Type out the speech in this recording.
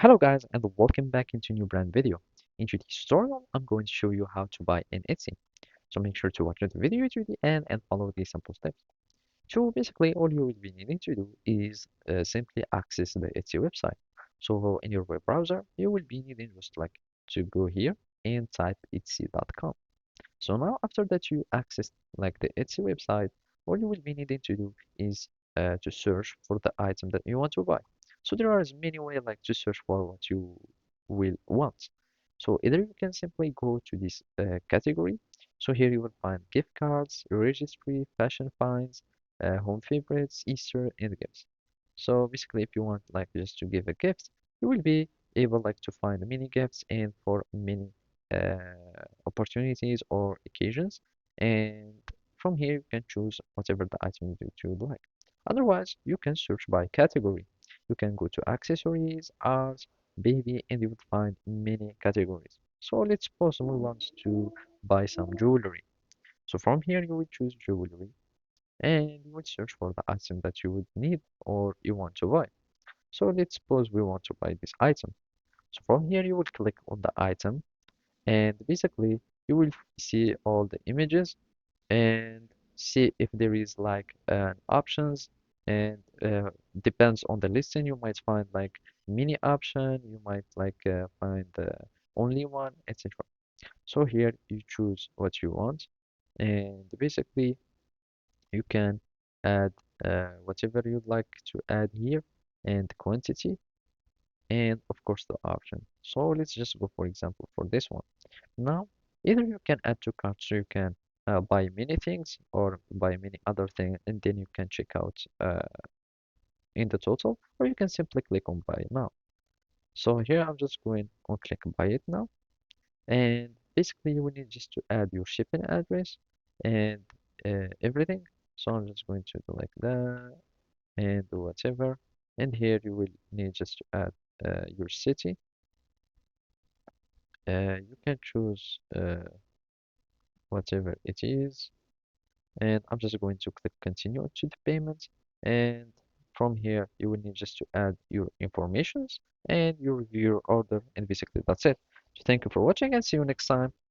Hello guys and welcome back into a new brand video. In today's tutorial, I'm going to show you how to buy in Etsy. So make sure to watch the video to the end and follow these simple steps. So basically all you will be needing to do is simply access the Etsy website. So in your web browser, you will be needing just like to go here and type etsy.com. So now after that you access like the Etsy website, all you will be needing to do is to search for the item that you want to buy. So there are as many ways like to search for what you will want. So either you can simply go to this category. So here you will find gift cards, registry, fashion finds, home favorites, Easter, and gifts. So basically, if you want like just to give a gift, you will be able like to find many gifts and for many opportunities or occasions. And from here, you can choose whatever the item that you would like. Otherwise, you can search by category. You can go to accessories, art, baby, and you will find many categories. So let's suppose we want to buy some jewelry. So from here, you will choose jewelry and you will search for the item that you would need or you want to buy. So let's suppose we want to buy this item. So from here, you will click on the item and basically you will see all the images and see if there is like options and depends on the listing you might find like mini option you might like find only one etc. So here you choose what you want and basically you can add whatever you'd like to add here and quantity and of course the option. So let's just go for example for this one. Now, either you can add to cart so you can buy many things or buy many other things and then you can check out in the total or you can simply click on buy now. So here I'm just going on click buy it now and basically you will need just to add your shipping address and everything. So I'm just going to do like that and do whatever and here you will need just to add your city. You can choose whatever it is and I'm just going to click continue to the payment and from here you will need just to add your informations and you review your order and basically that's it. So thank you for watching and see you next time.